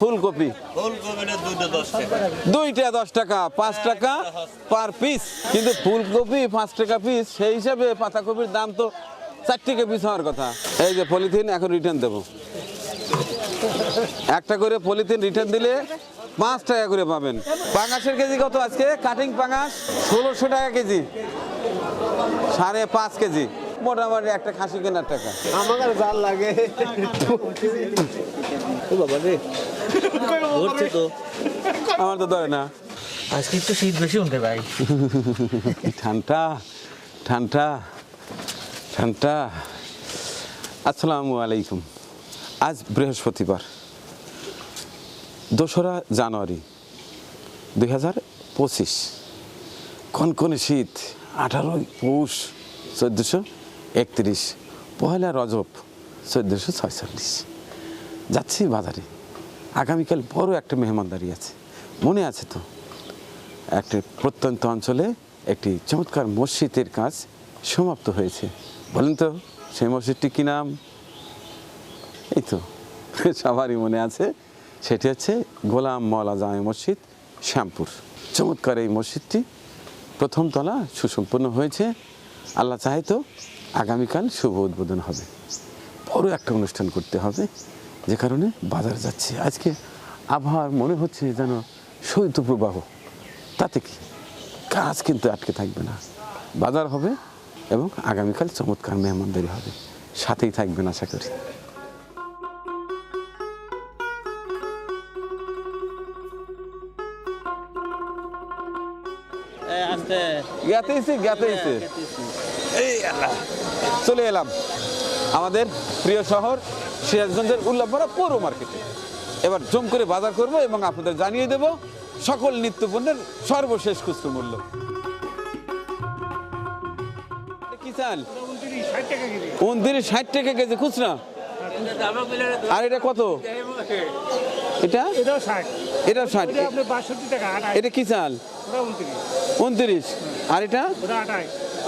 ফুলকপি দুইটা 10 টাকা 5 টাকা পার পিস, কিন্তু ফুলকপি 5 টাকা পিস, সেই হিসাবে পাতাকপির দাম তো 4 টাকা পিস হওয়ার কথা। এই যে পলিথিন এখন রিটার্ন দেবো, একটা করে পলিথিন রিটার্ন দিলে 5 টাকা করে পাবেন। পাঙাশের কেজি কত আজকে? কাটিং পাঙাশ 1600 টাকা কেজি, 5.5 কেজি, মোটামুটি একটা খাসি কেনার টাকা। আমার জাল লাগে আমার তো ধরে না, আজকে একটু শীত বেশি উঠে ভাই। ঠান্ডা ঠান্ডা ঠান্ডা। আসসালামু আলাইকুম। আজ বৃহস্পতিবার 2রা জানুয়ারি 2025, কনকনে শীত, 18 পৌষ 1431, পহেলা রজব 1446। যাচ্ছি বাজারে, আগামীকাল বড় একটা মেহমানদারি আছে, মনে আছে তো? একটা প্রত্যন্ত অঞ্চলে একটি চমৎকার মসজিদের কাজ সমাপ্ত হয়েছে। বলেন তো সেই মসজিদটি কী নাম? এই তো সবারই মনে আছে, সেটি হচ্ছে গোলাম মওলা জামে মসজিদ, শ্যামপুর। চমৎকার এই মসজিদটি প্রথম তলা সুসম্পন্ন হয়েছে। আল্লাহ চাহে তো আগামীকাল শুভ উদ্বোধন হবে। বড় একটা অনুষ্ঠান করতে হবে, যে কারণে বাজার যাচ্ছি। আজকে আবহাওয়ার মনে হচ্ছে যেন শৈত্যপ্রবাহ, তাতে কি কাজ কিন্তু আটকে থাকবে না। বাজার হবে এবং আগামীকাল চমৎকার মেহমানদারি হবে, সাথেই থাকবেন আশা করি। এই আল্লাহ, চলে এলাম আমাদের প্রিয় শহর সিরাজগঞ্জের উল্লাপাড়া পৌর মার্কেটে। এবার জম করে বাজার করব এবং আপনাদের জানিয়ে দেব সকল নিত্যপণ্যের সর্বশেষ খুচরো মূল্য। কি চাল? 29-60 টাকা কেজি খুচরা। আর এটা কত? এটা 60। এটা কি চাল? 29। আর এটা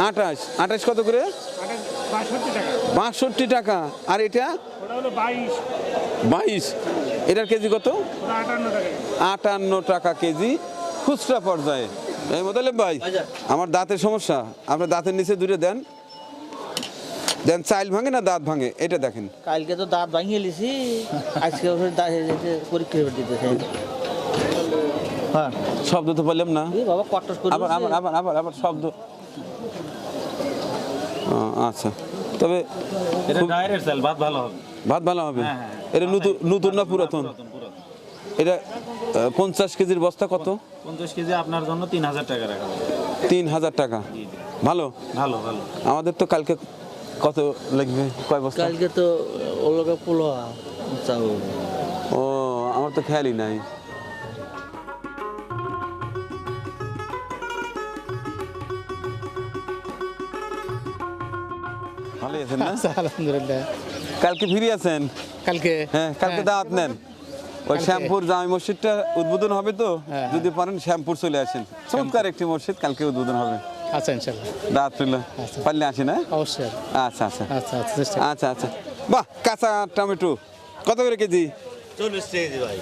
28 কত করে? 62 টাকা। আর এটা 22। এটার কেজি কত? 58 টাকা কেজি খুচরা পর্যায়ে। এই মোতালেব ভাই, আমার দাঁতের সমস্যা, আপনার দাঁতের নিচে দুটো দেন। চাইল ভাঙে না দাঁত ভাঙে এটা দেখেন। কালকে তো দাঁত ভাঙিয়ে লিছি, আজকে পরীক্ষা দিতেছে। হ্যাঁ, শব্দ তো বললাম না বাবা, কট্টর করে আবার আবার আবার আবার আবার শব্দ। আচ্ছা, তবে এটা ডাইরেক্ট চাল, ভাত ভালো হবে। ভাত ভালো হবে। এটা নতুন না পুরাতন? এটা 50 কেজির বস্তা কত? 50 কেজি আপনার জন্য 3000 টাকা রাখা হবে। 3000 টাকা। ভালো ভালো ভালো। আমাদের তো কালকে কত লাগবে? কয় বস্তা? কালকে তো ওলোকে পোলোয়া চাউল। ও, আমার তো খেয়ালই নাই। ভালোই আছেন না? আলহামদুলিল্লাহ। কালকে ফ্রি আছেন? কালকে হ্যাঁ, কালকে দাওয়াত নেন। ওই শ্যামপুর জামে মসজিদটা উদ্বোধন হবে তো, যদি পারেন শ্যামপুর চলে আসেন। চমৎকার একটি মসজিদ, কালকে উদ্বোধন হবে। আচ্ছা, ইনশাআল্লাহ দাওয়াত রইল, পারলে আসি না? অবশ্যই। আচ্ছা আচ্ছা আচ্ছা আচ্ছা, চেষ্টা আচ্ছা আচ্ছা। বাহ, কাঁচা টমেটো কত করে কেজি? 40 কেজি ভাই,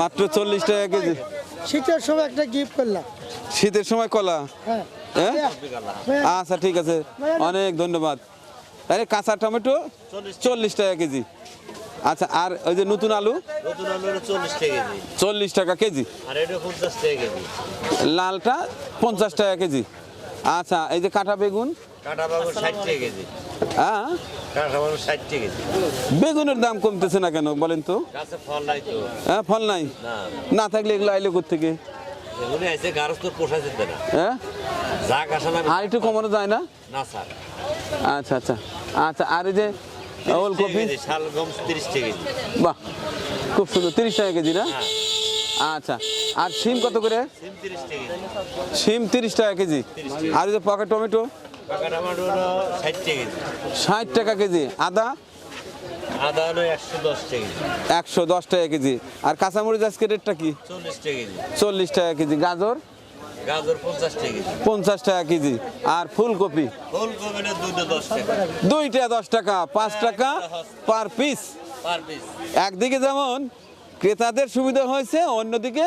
মাত্র 40 টাকা কেজি। শীতের সময় একটা গিফট করলাম। শীতের সময় কলা? হ্যাঁ, হ্যাঁ, আচ্ছা ঠিক আছে, অনেক ধন্যবাদ। আরে কাঁচা টমেটো 40 টাকা কেজি। আচ্ছা, আর ওই যে নতুন আলু? নতুন আলু 40 টাকা কেজি। 40 টাকা কেজি। আর এটা 50 টাকা কেজি। লালটা 50 টাকা কেজি। আচ্ছা, এই যে কাঁটা বেগুন? কাঁটা বেগুন 60 টাকা কেজি। হ্যাঁ, কাঁটা বেগুন 60 টাকা কেজি। বেগুনের দাম কমতেছে না কেন বলেন তো? গাছে ফল নাই তো। হ্যাঁ, ফল নাই? না, না থাকলে এগুলো আইলে কোত্থেকে? এগুলো আইছে গারস তো পোষা যেতে না। হ্যাঁ, যা কাঁচা না আর একটু কমানো যায় না? না স্যার। আচ্ছা আচ্ছা আচ্ছা। আর এই যে ওলকপি? শালগম 30 টাকা কেজি। বাহ, খুব সুন্দর, 30 টাকা কেজি না? হ্যাঁ। আচ্ছা, আর শিম কত করে? সিম 30 টাকা কেজি। শিম 30 টাকা কেজি। আর এই যে পাকা টমেটো? পাকা টমেটো হলো 60 টাকা কেজি। 60 টাকা কেজি। আদা? আদা হলো 110 টাকা কেজি। 110 টাকা কেজি। আর কাঁচামরিচ আজকে রেটটা কি? 40 টাকা কেজি। 40 টাকা কেজি। গাজর? গাজর 50 টাকা কেজি। 50 টাকা কেজি। আর ফুলকপি? ফুলকপি না 210 টাকা। দুইটা 10 টাকা, 5 টাকা পার পিস। Per piece. একদিকে যেমন ক্রেতাদের সুবিধা হয়েছে, অন্যদিকে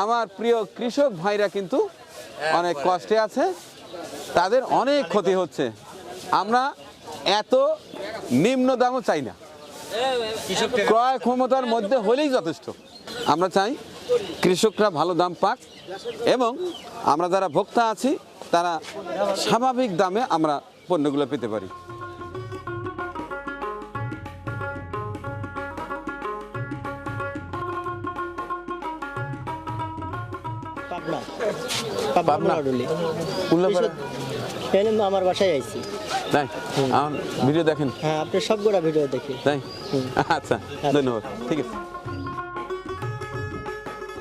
আমার প্রিয় কৃষক ভাইরা কিন্তু অনেক কষ্টে আছে, তাদের অনেক ক্ষতি হচ্ছে। আমরা এত নিম্ন দামও চাই না, ক্রয় ক্ষমতার মধ্যে হলেই যথেষ্ট। আমরা চাই কৃষকরা ভালো দাম পাক এবং আমরা যারা ভোক্তা আছি তারা স্বাভাবিক দামে আমরা পণ্যগুলো পেতে পারি। পাবনা পাবনা? উল্লাপাড়া। উল্লাপাড়া? এখানে আমার বাসায় আইছি। তাই আমার ভিডিও দেখেন? হ্যাঁ, আপনি সবগুলা ভিডিও দেখি। তাই আচ্ছা, ধন্যবাদ। ঠিক আছে,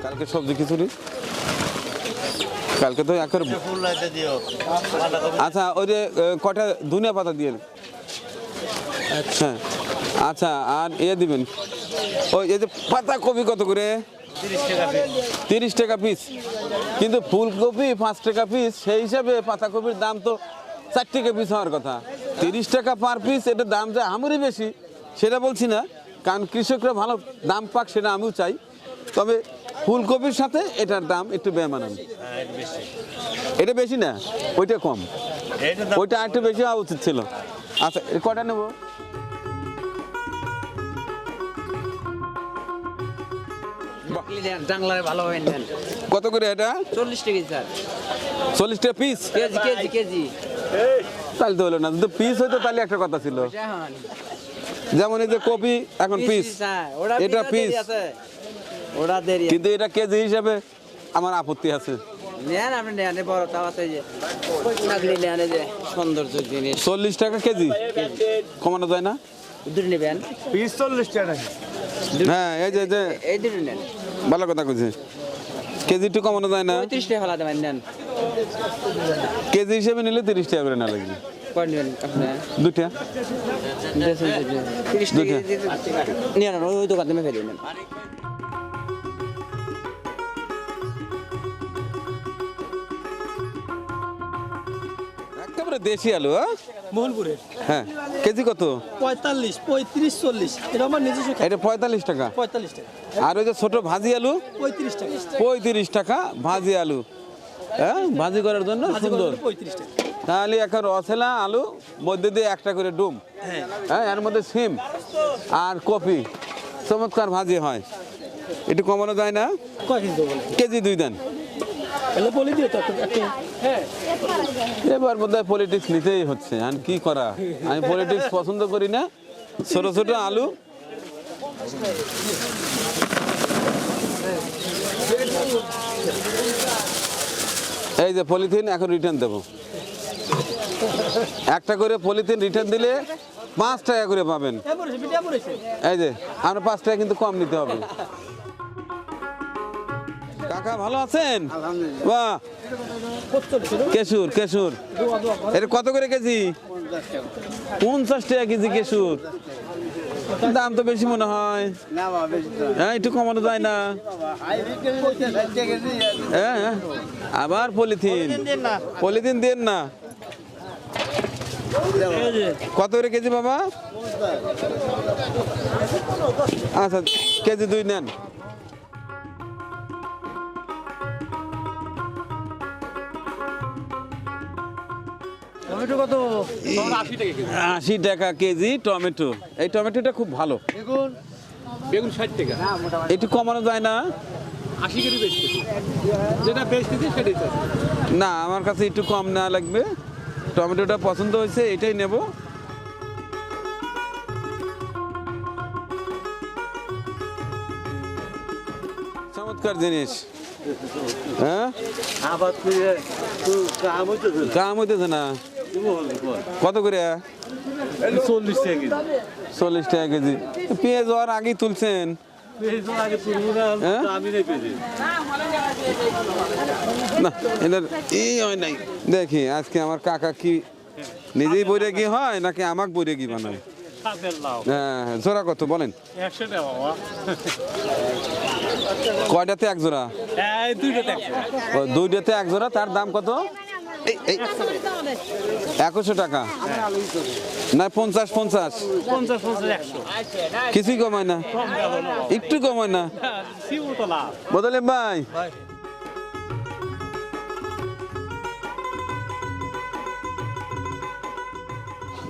কালকে সবজি খিচুড়ি, কালকে তো একেবারে। ফুল লাইতে দিও আচ্ছা, ওই যে কটা ধনিয়া পাতা দিয়ে। হ্যাঁ আচ্ছা, আর দিবেন ওই এই যে পাতাকপি কত করে? 30 টাকা পিস। কিন্তু ফুলকপি 5 টাকা পিস, সেই হিসাবে পাতাকপির দাম তো 4 টাকা পিস হওয়ার কথা। 30 টাকা পার পিস, এটার দাম যে আমরই বেশি সেটা বলছি না, কারণ কৃষকরা ভালো দাম পাক সেটা আমিও চাই। তবে ফুলকপির সাথে এটার দাম একটু বেমানান। এটা বেশি না, ওইটা কম, ওইটা একটু বেশি হওয়া উচিত ছিল। আচ্ছা, কটা নেব? কত করে এটা? 40 টাকা স্যার। 40 টাকা পিস? কেজি তাহলে তো হলো না, যদি পিস হইতো তাহলে একটা কথা ছিল। যেমন এই যে কপি এখন পিস, এটা পিস, ওরা দেরি। কিন্তু এটা কেজি হিসাবে আমার আপত্তি আছে। নেন আপনি নেন, বড় তাও আছে যে নাগলি নেন, যে সৌন্দর্য জিনিস। 40 টাকা কেজি, কমানো যায় না? দুটো নেবেন? পিস 40 টাকা। হ্যাঁ, এই যে এই দুটো নেন। ভালো কথা কইছে, কেজি একটু কমানো যায় না? 35 টাকা ফেলা দেবেন, নেন। কেজি হিসেবে নিলে 30 টাকা করে না লাগবে। কয় নেবেন আপনি? দুইটা 30 টাকা নিয়ে নেন, ওই দোকান থেকে ফেলে নেন। একেবারে দেশি আলু। মোহনপুরে হ্যাঁ, কেজি কত? 45, 35, 40। এটা আমার নিজস্ব খাদ্য। এটা 45 টাকা। 45 টাকা, আর ওই যে ছোট ভাজি আলু 35 টাকা। 35 টাকা ভাজি আলু। হ্যাঁ, ভাজি করার জন্য সুন্দর। 35 টাকা। তাহলে এখন অছেলা আলু, মধ্যে দিয়ে একটা করে ডুম, হ্যাঁ, এর মধ্যে সিম আর কপি, চমৎকার ভাজি হয়। একটু কমানো যায় না? কয় কেজি দেবো? কেজি 2 দেন। এলে বলে দিও তো একটা। হ্যাঁ, এবার বোধহয় পলিটিক্স নিতেই হচ্ছে, আর কি করা। আমি পলিটিক্স পছন্দ করি না। ছোট ছোট আলু, এই যে পলিথিন এখন রিটার্ন দেবো। একটা করে পলিথিন রিটার্ন দিলে 5 টাকা করে পাবেন। এই যে আমরা 5 টাকা কিন্তু কম নিতে হবে। কাকা ভালো আছেন? বাহ, কেশুর কেশুর এটা কত করে কেজি? 50 টাকা কেজি কেশুর। দাম তো বেশি মনে হয়। হ্যাঁ, একটু কমানো যায় না? হ্যাঁ, আবার পলিথিন দেন না। কত করে কেজি বাবা? আচ্ছা, কেজি 2 নেন। টমেটো কত? 80 টাকা কেজি টমেটো। এই টমেটোটা খুব ভালো। বেগুন 60 টাকা। একটু কমানো যায় না? 80 কেজি বেচতেছি, যেটা বেচতেছি সেটাই তো। না, আমার কাছে একটু কম না লাগবে। টমেটোটা পছন্দ হয়েছে, এটাই নেব। চমৎকার জিনিস। হ্যাঁ, কাম হইতেছে না। কত করে? 40 টাকা কেজি। 40 টাকা কেজি। পেঁয়াজ হওয়ার আগেই তুলছেন। হ্যাঁ? না, এদের এই হয় নাই। দেখি আজকে আমার কাকা কি নিজেই বইরে কি হয় নাকি আমাকে বইরে কি বানায়? হ্যাঁ, জোড়া কত বলেন? 100 টাকা বাবা। কয়টাতে এক জোড়া? এই দুইটাতে 100। ও, 2টাতে এক জোড়া। তার দাম কত? এই 2100 টাকা না 50 50 50 100 কিছুই কমায় না, একটু কমায় না। বদলে ভাই,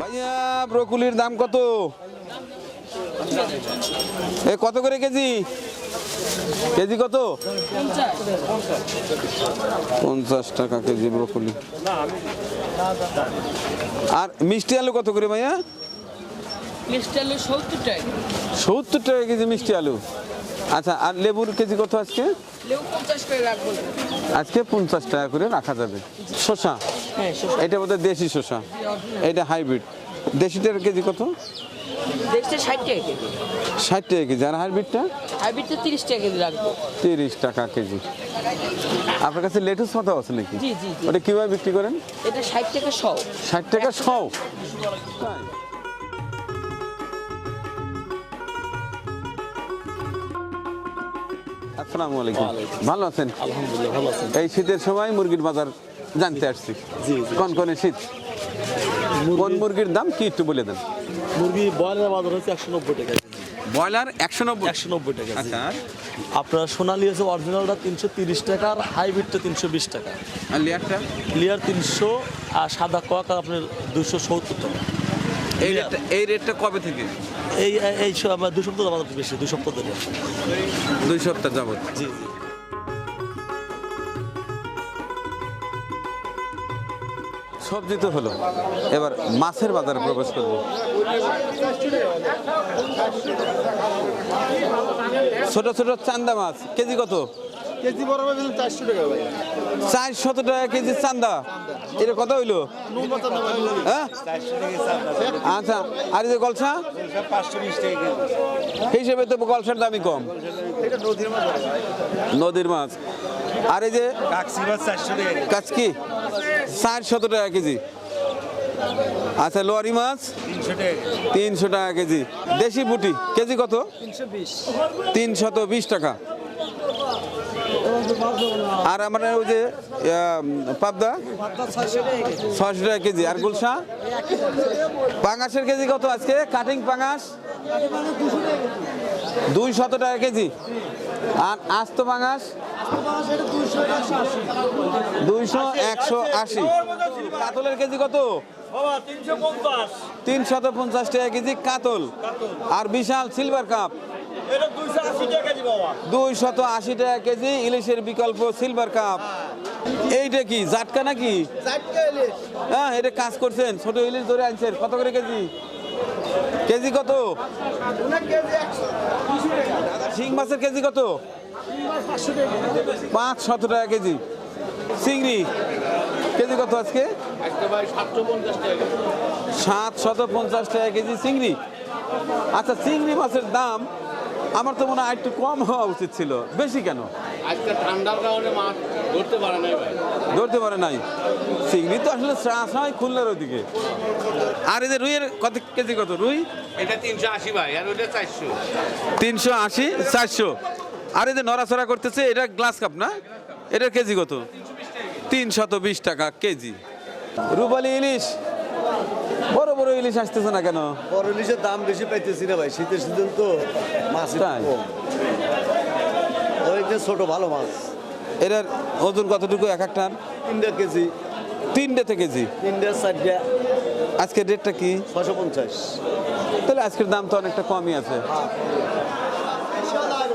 ভাইয়া ব্রকুলির দাম কত? কত করে কেজি? কেজি কত? 50 টাকা কেজি ব্রকুলি। আর মিষ্টি আলু কত করে ভাইয়া? মিষ্টি আলু 70 টাকা। 70 টাকা কেজি মিষ্টি আলু। আচ্ছা, আর লেবুর কেজি কত আজকে? লেবু 50 করে রাখবো। আজকে 50 টাকা করে রাখা যাবে। শসা, হ্যাঁ, এটা বোধহয় দেশি শসা, এটা হাইব্রিড। দেশিটার কেজি কত? দেখতে 60 টাকা কেজি। 60 টাকা কেজি। আর হাইব্রিডটা? হাইব্রিডটা 30 টাকা কেজি রাখবো। 30 টাকা কেজি। আপনার কাছে লেটুস পাতা আছে নাকি? জি, জি, জি। ওটা কিভাবে বিক্রি করেন? এটা 60 টাকা শ। 60 টাকা শ। তাই? আসসালামু আলাইকুম। ভালো আছেন? আলহামদুলিল্লাহ ভালো আছেন। এই শীতের সময় মুরগির বাজার জানতে আসছি। জি। কনকনে শীত। কোন মুরগির দাম কি একটু বলে দেন। মুরগি ব্রয়লার বাজার হচ্ছে 190 টাকা কেজি। ব্রয়লার 190। 190 টাকা কেজি। আচ্ছা, আর আপনার সোনালী হচ্ছে অরিজিনালটা 330 টাকা আর হাইব্রিডটা 320 টাকা। আর লেয়ারটা? ক্লিয়ার 300 আর সাদা কোয়াকা আপনার 270 টাকা। এই রেটটা কবে থেকে? এই এই আমরা 2 সপ্তাহ বাজার বেশি, 2 সপ্তাহ ধরে। 2 সপ্তাহ যাবত। জি জি। সবজি তো হলো, এবার মাছের বাজারে প্রবেশ করব। ছোট ছোট চান্দা মাছ কেজি কত? কেজি বরাবর 400 টাকা ভাই। 400 টাকা কেজি চান্দা। এটা কত হইলো? হ্যাঁ, আচ্ছা। আর এই যে গলসা? 520 টাকা কেজি। হিসেবে তো গলসার দামই কম। এটা নদীর মাছ ভাই। নদীর মাছ। আর এই যে কাকসি মাছ 400 টাকা কেজি। কাচকি 400 টাকা কেজি। আচ্ছা, লোয়ারি মাছ 300 টাকা কেজি। 300 টাকা কেজি। দেশি পুঁটি কেজি কত? 320 টাকা। আর আমার ওই যে পাবদা 600 টাকা কেজি। আর গুলশা? পাঙাশের কেজি কত আজকে? কাটিং পাঙাশ 200 টাকা কেজি। আর আস্ত পাঙাশ 200 180। কাতলের কেজি কত? 350 টাকা কেজি কাতল। আর বিশাল সিলভার কাপ 280 টাকা কেজি। ইলিশের বিকল্প সিলভার কাপ। এইটা কি জাটকা নাকি? হ্যাঁ, এটা কাজ করছেন, ছোট ইলিশ ধরে আনছেন। কত করে কেজি? কেজি কত? শিং মাছের কেজি কত? 500 টাকা কেজি। চিংড়ি কেজি কত আজকে? 750 টাকা কেজি চিংড়ি। আচ্ছা, চিংড়ি মাছের দাম আমার তো মনে হয় একটু কম হওয়া উচিত ছিল, বেশি কেন? আজকে ঠান্ডার কারণে মাছ ধরতে পারে নাই ভাই। ধরতে পারে নাই। চিংড়ি তো আসলে চাষ হয় খুলনার ওদিকে। আর এই যে রুইয়ের কত কেজি কত? রুই এটা 380 ভাই, আর ওটা 400। 380 400। আর এই যে নড়াচড়া করতেছে, এটা গ্লাস কাপ না? এটার কেজি কত? 320 টাকা কেজি। রূপালী ইলিশ, বড় বড় ইলিশ আসতেছে না কেন? বড় ইলিশের দাম বেশি পাইতেছি না ভাই, শীতের সিজন তো মাছ একটু তাই? কম। ওই যে ছোট ভালো মাছ এটার ওজন কতটুকু এক একটার? 3 কেজি, 3 কেজি। 3 4 আজকের রেটটা কি? 650। তাহলে আজকের দাম তো অনেকটা কমই আছে।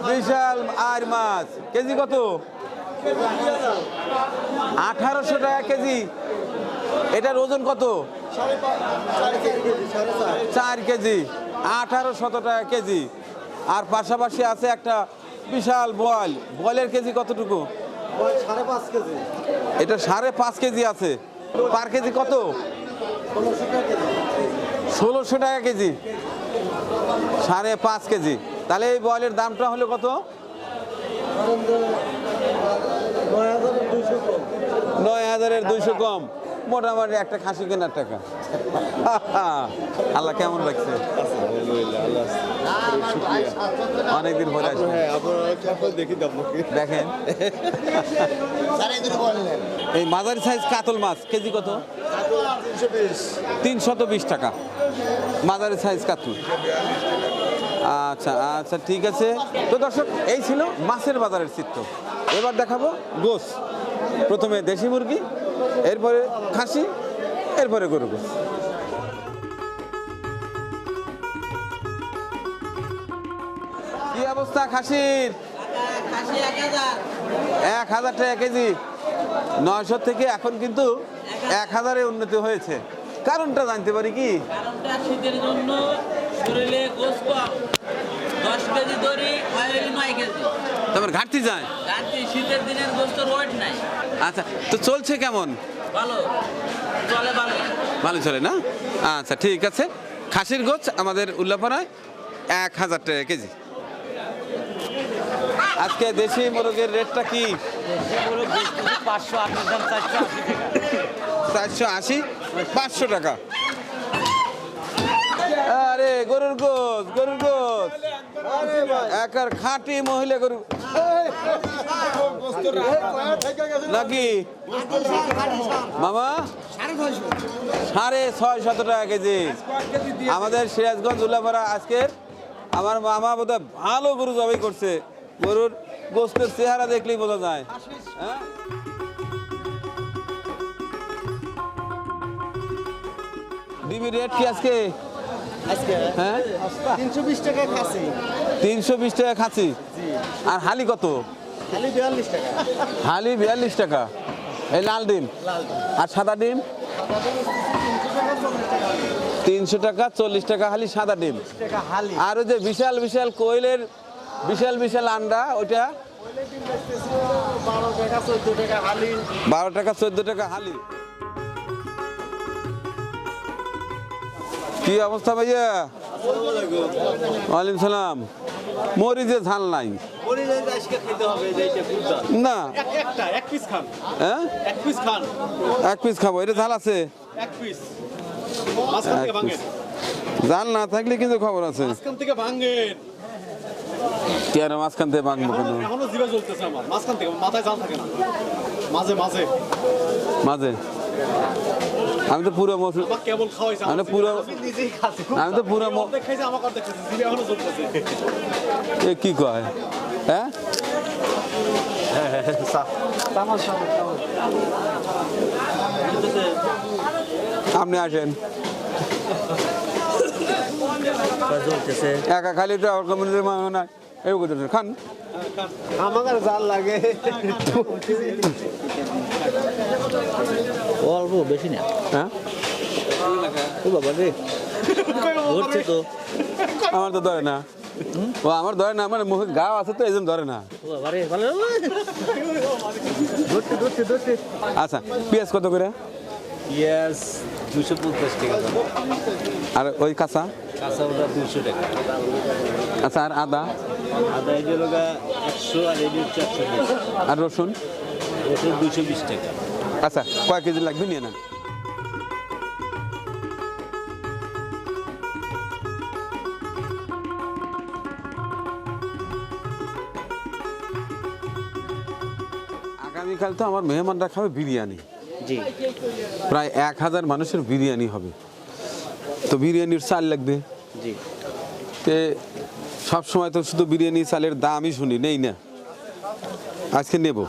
বিশাল আর মাছ কেজি কত? 1800 টাকা কেজি। এটার ওজন কত? 4 কেজি। 1800 টাকা কেজি। আর পাশাপাশি আছে একটা বিশাল বয়েল। বয়েলের কেজি কতটুকু? 5.5 কেজি। এটা 5.5 কেজি আছে। পার কেজি কত? 1600 টাকা কেজি। 5.5 কেজি। তাহলে এই বয়েলের দামটা হলো কত? 9,200 কম। 9,200 কম। মোটামুটি একটা খাসি কেনার টাকা। আল্লাহ কেমন লাগছে? অনেকদিন পরে আসবে। হ্যাঁ আপনারা দেখি আপনাকে দেখেন এই মাঝারি সাইজ কাতল মাছ কেজি কত? 320 টাকা মাঝারি সাইজ কাতল। আচ্ছা আচ্ছা ঠিক আছে। তো দর্শক এই ছিল মাছের বাজারের চিত্র। এবার দেখাবো গোস। প্রথমে দেশি মুরগি, এরপরে খাসি, এরপরে গরু গোস। কি অবস্থা খাসির? 1000 টাকা কেজি। 900 থেকে এখন কিন্তু 1000-এ উন্নতি হয়েছে। কারণটা জানতে পারি কি? কারণটা শীতের জন্য শরীরে গোস কম, 10 কেজি দড়ি অয়েল 9 কেজি। তোমার ঘাটতি যায়? রাত্রি শীতের দিনের গোস্তর ওয়েট নাই। আচ্ছা তো চলছে কেমন? ভালো চলে, ভালো। ভালো চলে না? আচ্ছা ঠিক আছে। খাসির গোছ আমাদের উল্লাপাড়ায় 1000 টাকা কেজি। আজকে দেশি মোরগের রেটটা কি? 480, 500 টাকা। আরে গরুর গোছ, গরুর গোছ একার খাঁটি মহিলা গরু নাকি মামা? 650 টাকা কেজি। আমাদের সিরাজগঞ্জ উল্লাপাড়া আজকের আমার মামা বোধহয় ভালো গরু জবাই করছে। গরুর গোস্তের চেহারা দেখলেই বোঝা যায়। হ্যাঁ ডিমের রেট কি আজকে? হ্যাঁ 320 টাকা খাসি, 320 টাকা খাসি। আর হালি কত? খালি 42 টাকা। হালি 42 টাকা। এই লাল ডিম আর সাদা ডিম 300 টাকা, 40 টাকা হালি সাদা ডিম। আর ওই যে বিশাল বিশাল কোয়েলের বিশাল বিশাল আন্ডা ওইটা 12 টাকা 14 টাকা হালি। 12 টাকা 14 টাকা হালি। কি অবস্থা ভাইয়া? ওয়ালাইকুম সালাম। মরিচে ঝাল নাই না? এক পিস খান, হ্যাঁ এক পিস খান, এক পিস খাবো। এটা ঝাল আছে? এক পিস মাঝখান থেকে ভাঙেন, ঝাল না থাকলে কিন্তু খবর আছে। মাঝখান থেকে ভাঙেন। কেন মাঝখান থেকে ভাঙবো কেন? এখনো জিভে জ্বলতেছে আমার, মাঝখান থেকে মাথায় জাল থাকে না, মাঝে মাঝে মাঝে আমি তো পুরো মৌসুম আমার কেবল খাওয়াইছে। আমি তো পুরো আমি তো পুরো অর্ধেক খাইছে, আমার অর্ধেক খাইছে, জিভে এখনো জ্বলতেছে। এ কি কয়? হ্যাঁ আপনি আসেন চলতেছে। একা খালি তো আমার কমিউনিটির মানুষ না এই করতেছে খান। আমার জাল লাগে অল্প, বেশি না। হ্যাঁ ও বাবা রে, ধরছে তো। আমার তো ধরে না। ও আমার ধরে না, আমার মুখে গাও আছে তো এই জন্য ধরে না। ও বাবা রে, ভালো ধরছে। আচ্ছা পেঁয়াজ কত করে? পেঁয়াজ 250 টাকা, আর ওই কাঁচা? কাঁচা ওটা 200 টাকা, আচ্ছা আর আদা? আদা এই হলো 100 আর এই 420, আর রসুন? ওটা 220 টাকা। আচ্ছা কয় কেজি লাগবে নিয়ে নেন। আগামীকাল তো আমার মেহমানরা খাবে বিরিয়ানি। জি, প্রায় 1000 মানুষের বিরিয়ানি হবে। তো বিরিয়ানির চাল লাগবে। জি। তে সব সময় তো শুধু বিরিয়ানি চালের দামই শুনি, নেই না। আজকে নেব,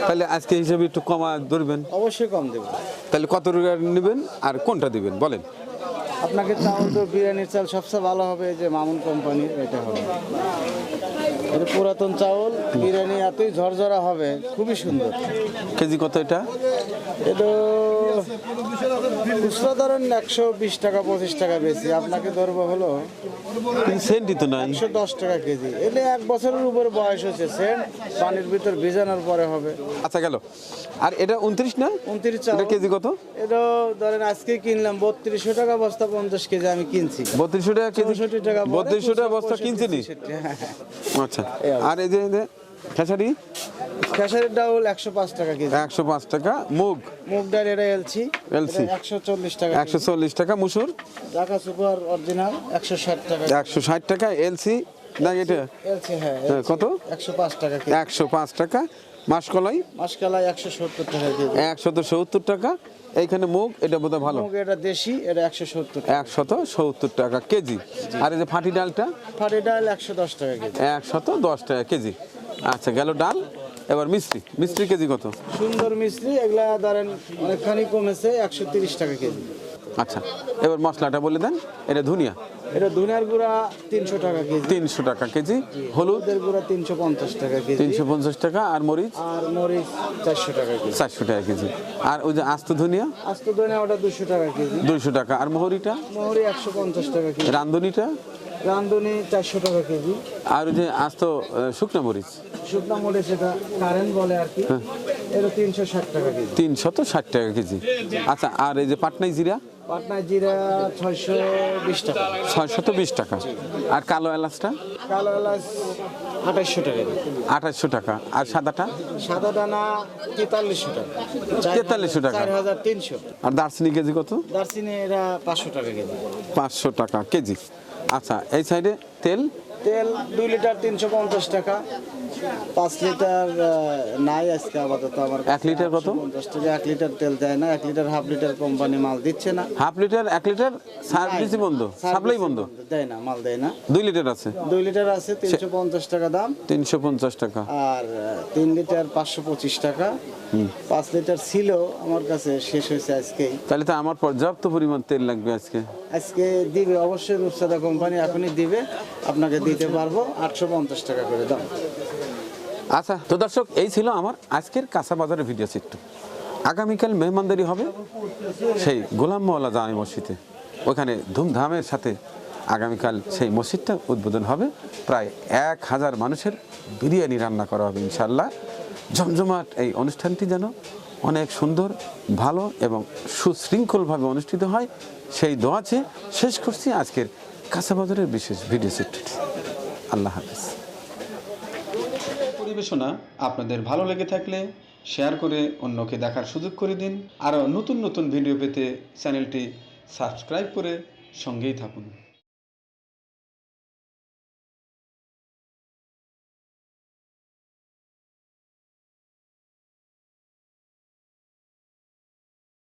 তাহলে আজকে হিসাবে একটু কমা ধরবেন। অবশ্যই কম দেবো। তাহলে কত টাকা নেবেন আর কোনটা দিবেন বলেন? আপনাকে চাউল তো বিরিয়ানির চাল সবচেয়ে ভালো হবে, যে মামুন কোম্পানির এটা হবে। এটা পুরাতন চাউল, বিরিয়ানি এতই ঝরঝরা হবে, খুবই সুন্দর। কেজি কত এটা? এটা খুচরা ধরেন 120 টাকা 25 টাকা বেশি, আপনাকে ধরবো হলো সেন্টই তো নাই। 110 টাকা কেজি। এটা 1 বছরের উপরে বয়স হচ্ছে, সেন্ট পানির ভিতর ভিজানোর পরে হবে। আচ্ছা গেল। আর এটা 29 না? 29 চাউল। এটা কেজি কত? এটা ধরেন আজকে কিনলাম 3200 টাকা বস্তা, 50 কেজি আমি কিনছি। 3200 টাকা কেজি? 64 টাকা 3200 টাকা বস্তা কিনছিলি? হ্যাঁ। আচ্ছা আর এই যে খেসারি খেসারির ডাউল 105 টাকা কেজি। 105 টাকা, মুগ মুগ ডাল এটা এলসি, LC 140 টাকা। 140 টাকা, মুসুর ঢাকা সুপার অরিজিনাল 160 টাকা। 160 টাকা, এলসি না এটা এলসি হ্যাঁ হ্যাঁ, কত? 105 টাকা কেজি। 105 টাকা, মাসকলাই মাসকালাই 170 টাকা কেজি। 170 টাকা। এইখানে মুগ, এটা বোধহয় ভালো, মুগ এটা দেশি, এটা 170 টাকা। 170 টাকা কেজি। আর এই যে ফাটি ডালটা ফাটি ডাল 110 টাকা কেজি। 110 টাকা কেজি। আচ্ছা, গেল ডাল। এবার মিষ্টি কেজি কত? সুন্দর মিষ্টি এগুলা ধরেন অনেকখানি কমেছে, 130 টাকা কেজি। আচ্ছা, এবার মশলাটা বলে দেন। এটা ধনিয়া, এটা ধনিয়ার গুঁড়া 300 টাকা কেজি। 300 টাকা কেজি। হলুদ হলুদের গুঁড়া 350 টাকা কেজি। 350 টাকা। আর মরিচ আর মরিচ 400 টাকা কেজি। 400 টাকা কেজি। আর ওই যে আস্ত ধনিয়া আস্ত ধনিয়া ওটা 200 টাকা কেজি। 200 টাকা। আর মোহরিটা, মোহরি 150 টাকা কেজি। রান্ধুনিটা, রাঁধুনি 400 টাকা কেজি। আর ওই যে আস্ত শুকনো মরিচ শুকনা মরিচ এটা কারেন্ট বলে আর কি, এটা 360 টাকা কেজি। 360 টাকা কেজি। আচ্ছা, আর এই যে পাটনাই জিরা পাটনা জিরা 620 টাকা। 620 টাকা। আর কালো এলাচটা কালো এলাচ 2800 টাকা কেজি। 2800 টাকা। আর সাদাটা সাদা দানা 4300 টাকা। 4300 টাকা। 4300। আর দারচিনি কেজি কত? দারচিনি এটা 500 টাকা কেজি। 500 টাকা কেজি। আচ্ছা, এই সাইডে তেল তেল 2 লিটার 350 টাকা। 5 লিটার নাই আজকে আপাতত আমার 1 লিটার কত? 50 টাকা। 1 লিটার তেল দেয় না, 1 লিটার হাফ লিটার কোম্পানি মাল দিচ্ছে না। হাফ লিটার 1 লিটার সার্ভিসই বন্ধ, সাপ্লাই বন্ধ। দেয় না, মাল দেয় না। 2 লিটার আছে 2 লিটার আছে 350 টাকা দাম। 350 টাকা। আর 3 লিটার 525 টাকা। 5 লিটার ছিল আমার কাছে, শেষ হয়েছে আজকেই। তাহলে তো আমার পর্যাপ্ত পরিমাণ তেল লাগবে আজকে। আজকে দিবে অবশ্যই, রূপসাদা কোম্পানি এখনই দিবে, আপনাকে দিতে পারবো 850 টাকা করে দাম। আচ্ছা, তো দর্শক, এই ছিল আমার আজকের কাঁচা বাজারের ভিডিও চিত্র। আগামীকাল মেহমানদারি হবে সেই গোলাম মওলা জামে মসজিদে। ওখানে ধুমধামের সাথে আগামীকাল সেই মসজিদটা উদ্বোধন হবে। প্রায় 1000 মানুষের বিরিয়ানি রান্না করা হবে ইনশাল্লাহ। জমজমাট এই অনুষ্ঠানটি যেন অনেক সুন্দর, ভালো এবং সুশৃঙ্খলভাবে অনুষ্ঠিত হয়, সেই দোয়া চেয়ে শেষ করছি আজকের কাঁচা বাজারের বিশেষ ভিডিও চিত্রটি। আল্লাহ হাফেজ। পরিবেশনা আপনাদের ভালো লেগে থাকলে শেয়ার করে অন্যকে দেখার সুযোগ করে দিন। আরও নতুন নতুন ভিডিও পেতে চ্যানেলটি সাবস্ক্রাইব করে সঙ্গেই থাকুন।